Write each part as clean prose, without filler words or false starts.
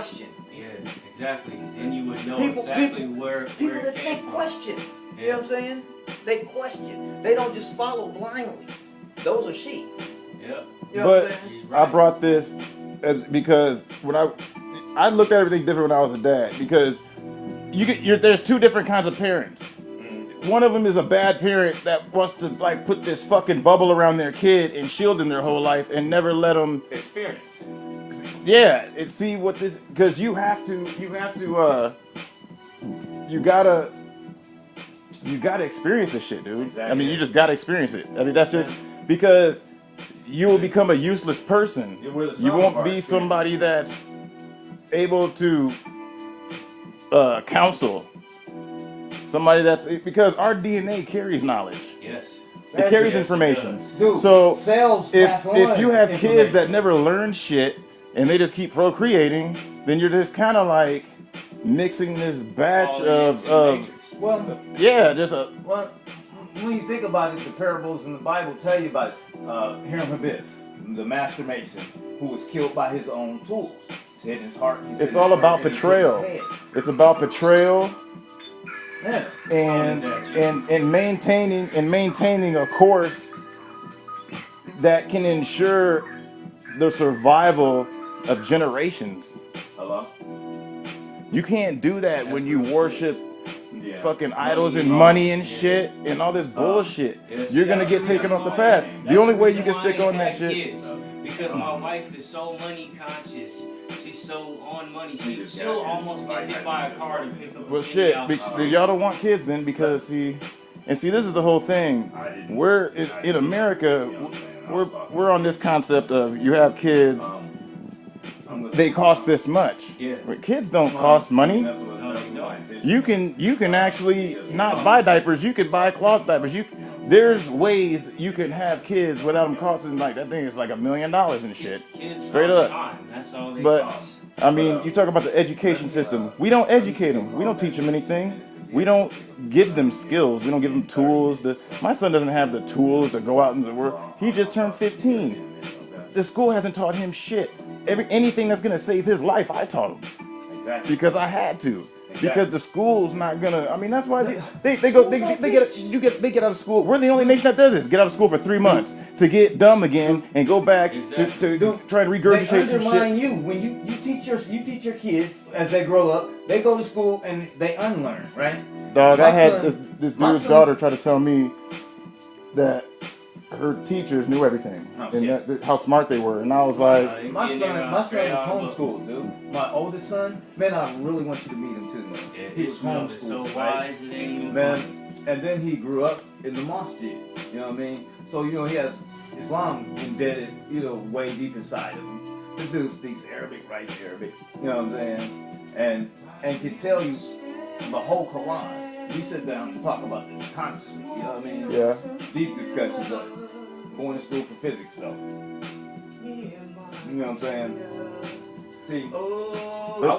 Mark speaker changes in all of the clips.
Speaker 1: question.
Speaker 2: Yeah, exactly. And you would know
Speaker 1: People
Speaker 2: where
Speaker 1: that
Speaker 2: it came
Speaker 1: they
Speaker 2: from.
Speaker 1: question.
Speaker 2: Yeah.
Speaker 1: You know what I'm saying? They question. They don't just follow blindly. Those are sheep.
Speaker 2: Yep.
Speaker 1: You know
Speaker 3: But
Speaker 1: what I'm saying?
Speaker 3: I brought this because when I looked at everything different when I was a dad, because there's two different kinds of parents. One of them is a bad parent that wants to like put this fucking bubble around their kid and shield them their whole life and never let them
Speaker 2: Experience.
Speaker 3: Yeah, and see what this, because you gotta experience this shit, dude.
Speaker 2: Exactly.
Speaker 3: I mean, you just gotta experience it. I mean, that's just because you will become a useless person. You won't be somebody that's able to counsel. Somebody that's, because our DNA carries knowledge.
Speaker 2: Yes.
Speaker 3: It carries
Speaker 2: Yes,
Speaker 3: information.
Speaker 2: it does.
Speaker 1: Dude,
Speaker 3: So
Speaker 1: cells
Speaker 3: if
Speaker 1: pass on
Speaker 3: you have kids
Speaker 1: information.
Speaker 3: that never learn shit and they just keep procreating, then you're just kind of like mixing this batch of
Speaker 1: Well,
Speaker 3: yeah, just a
Speaker 1: well, when you think about it, the parables in the Bible tell you about Hiram Abiff, the master mason, who was killed by his own tools. He said in his heart.
Speaker 3: It's all about betrayal. It's about betrayal.
Speaker 1: Yeah.
Speaker 3: And maintaining a course that can ensure the survival of generations.
Speaker 2: Hello?
Speaker 3: You can't do that when you worship fucking idols and
Speaker 2: Money,
Speaker 3: money and shit and all this bullshit. You're gonna get taken off the path. The only way you can stick on that shit.
Speaker 2: Because my wife is so money conscious. She's so on money. She'll almost get hit by a car to pick up.
Speaker 3: Well, shit. Y'all don't want kids then because this is the whole thing. We're in America. We're on this concept of you have kids. They cost this much.
Speaker 2: Yeah.
Speaker 3: But kids don't cost money. You can actually not buy diapers. You can buy cloth diapers. There's ways you can have kids without them costing like that thing is like $1 million and shit.
Speaker 2: Kids
Speaker 3: Straight up.
Speaker 2: Time. That's all they
Speaker 3: But
Speaker 2: cost.
Speaker 3: I mean, you talk about the education system. We don't educate them. We don't teach them anything. We don't give them skills. We don't give them tools. My son doesn't have the tools to go out into the world. He just turned 15. The school hasn't taught him shit. Anything that's gonna save his life, I taught him.
Speaker 2: Exactly.
Speaker 3: Because I had to. Because the school's not gonna. I mean, that's why they get out of school. We're the only nation that does this. Get out of school for 3 months to get dumb again and go back to try and regurgitate some shit.
Speaker 1: You when you teach your kids as they grow up. They go to school and they unlearn, right?
Speaker 3: Dog, I had this dude's daughter try to tell me that her teachers knew everything and how smart they were, and I was like,
Speaker 1: my son was homeschooled, dude. My oldest son, man, I really want you to meet him too, man.
Speaker 2: Yeah,
Speaker 1: he was homeschooled,
Speaker 2: so wise, it ain't even
Speaker 1: man. And then he grew up in the masjid. You know what I mean? So he has Islam embedded, way deep inside of him. This dude speaks Arabic, writes Arabic. You know what I'm saying? And can tell you the whole Quran. We sit down and talk about this constantly, you know what I mean?
Speaker 3: Yeah.
Speaker 1: Deep discussions of going to school for physics, though. You know what I'm saying? See,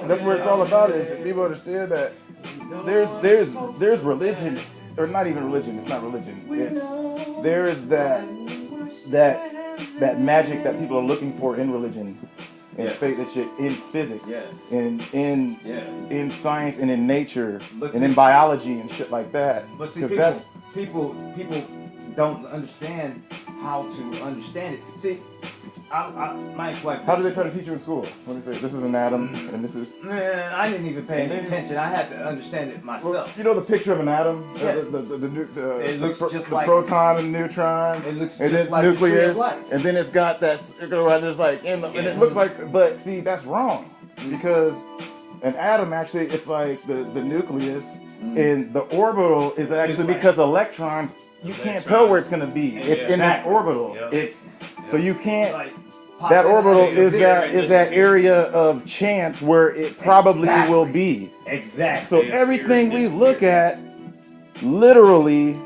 Speaker 3: that's what it's all about. Is people understand that there's religion, or not even religion. It's not religion. There is that magic that people are looking for in religion. In faith and shit, in physics, in science and in nature, and in biology and shit like that.
Speaker 1: But see, people don't understand how to understand it. See, my ex-wife.
Speaker 3: How do they try to teach you in school? What do they say? This is an atom, and this is.
Speaker 1: Man, I didn't even pay any attention. I had to understand it myself.
Speaker 3: Well, you know the picture of an atom?
Speaker 1: Yeah.
Speaker 3: It
Speaker 1: looks just
Speaker 3: the
Speaker 1: like
Speaker 3: proton and neutron.
Speaker 1: It looks
Speaker 3: and
Speaker 1: just
Speaker 3: then
Speaker 1: like
Speaker 3: nucleus,
Speaker 1: the tree of life.
Speaker 3: and then it's got that circle around. There's like, and it looks like, but see, that's wrong because an atom actually, it's like the nucleus, and the orbital is actually because electrons. You can't tell where it's gonna be. It's in this orbital. It's so you can't. That orbital is that area of chance where it probably will be.
Speaker 1: Exactly.
Speaker 3: So everything we look at, literally,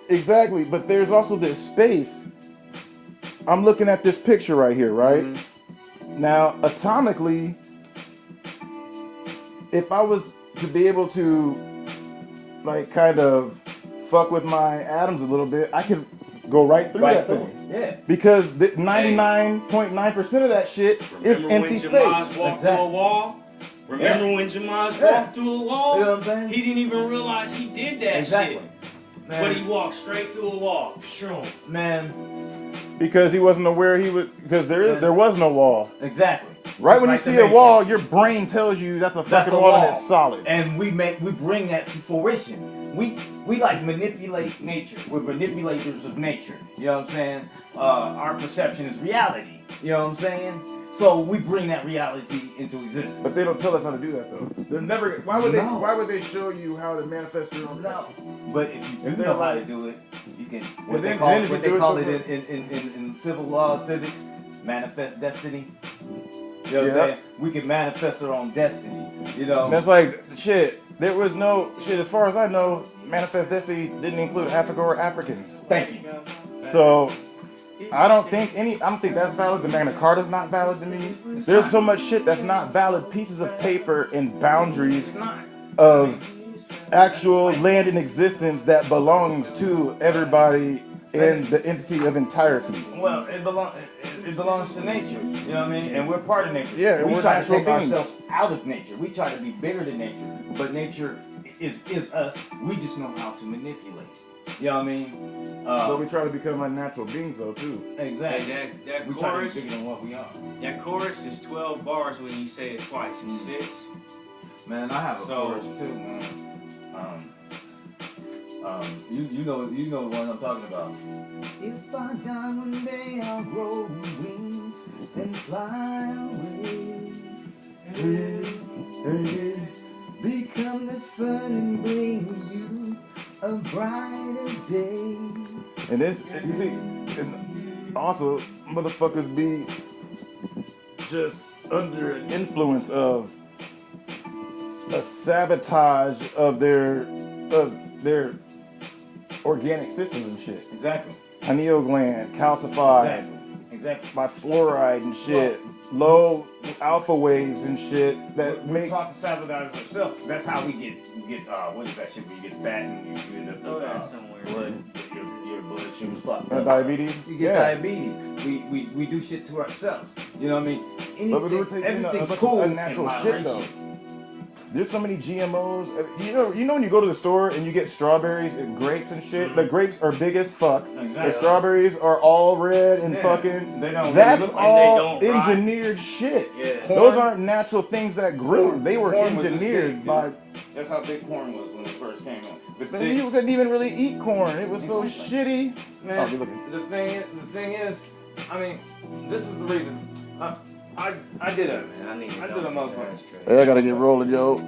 Speaker 3: exactly. But there's also this space. I'm looking at this picture right here, right? Mm-hmm. Now, atomically, if I was to be able to, like, kind of fuck with my atoms a little bit, I could go right through that thing.
Speaker 1: Yeah.
Speaker 3: Because 99.9% of that shit is empty space.
Speaker 2: Jamaz walked through a wall? Remember when Jamaz walked through a wall?
Speaker 1: You know what I'm saying?
Speaker 2: He didn't even realize he did that shit.
Speaker 1: Man.
Speaker 2: But he walked straight through a wall. Sure.
Speaker 1: Man.
Speaker 3: Because he wasn't aware because there was no wall.
Speaker 1: Exactly.
Speaker 3: Right when you see a wall, your brain tells you that's a fucking wall and it's solid.
Speaker 1: And we bring that to fruition. We like manipulate nature. We're manipulators of nature. You know what I'm saying? Our perception is reality. You know what I'm saying? So we bring that reality into existence.
Speaker 3: But they don't tell us how to do that though. They're never. Why would they show you how to manifest your own?
Speaker 1: No. But if you do know how to do it, you can. What they call it in civil law, civics, manifest destiny. You know what I'm saying? We can manifest our own destiny. You know.
Speaker 3: And that's like shit. There was no shit. As far as I know, manifest destiny didn't include Africa or Africans.
Speaker 1: Thank you.
Speaker 3: So. I don't think that's valid. The Magna Carta is not valid to me. There's so much shit that's not valid. Pieces of paper and boundaries of actual land in existence that belongs to everybody in the entity of entirety.
Speaker 1: Well, it belongs to nature. You know what I mean? And we're part of nature.
Speaker 3: Yeah,
Speaker 1: we
Speaker 3: we're
Speaker 1: try to take
Speaker 3: beings.
Speaker 1: ourselves out of nature. We try to be bigger than nature, but nature is us. We just know how to manipulate. You know what I mean?
Speaker 3: But we try to become unnatural beings, though, too.
Speaker 1: Exactly.
Speaker 2: Hey, that
Speaker 1: we
Speaker 2: chorus,
Speaker 1: try to be bigger than what we are.
Speaker 2: That chorus is 12 bars when you say it twice. It's 6.
Speaker 1: Man, I have a chorus too, man. You know the one I'm talking about. If I die one day, I'll grow wings and fly away. Become the sun and bring you a brighter day.
Speaker 3: And this, you see, and also motherfuckers be just under an influence of a sabotage of their organic systems and shit.
Speaker 1: Exactly.
Speaker 3: Pineal gland calcified.
Speaker 1: Exactly.
Speaker 3: By fluoride and shit. Low alpha waves and shit that
Speaker 1: we
Speaker 3: make.
Speaker 1: talk to sabotage ourselves. That's how we get what is that shit? Where you get fat and you end up
Speaker 2: somewhere.
Speaker 1: Your blood sugar's fucked.
Speaker 3: Diabetes.
Speaker 1: You get diabetes. We do shit to ourselves. You know what I mean? Everything's cool.
Speaker 3: Unnatural shit though. There's so many GMOs. You know when you go to the store and you get strawberries and grapes and shit. The grapes are big as fuck.
Speaker 1: Exactly.
Speaker 3: The strawberries are all red and fucking. That's all engineered shit.
Speaker 2: Yeah.
Speaker 3: Those aren't natural things that grew. They were engineered by.
Speaker 1: That's how big corn was when it first came out.
Speaker 3: But you couldn't even really eat corn. It was so shitty.
Speaker 1: Man, the thing is, I mean, this is the reason. I did it, man. I did a motherfucker.
Speaker 3: Hey, I gotta get rolling, yo.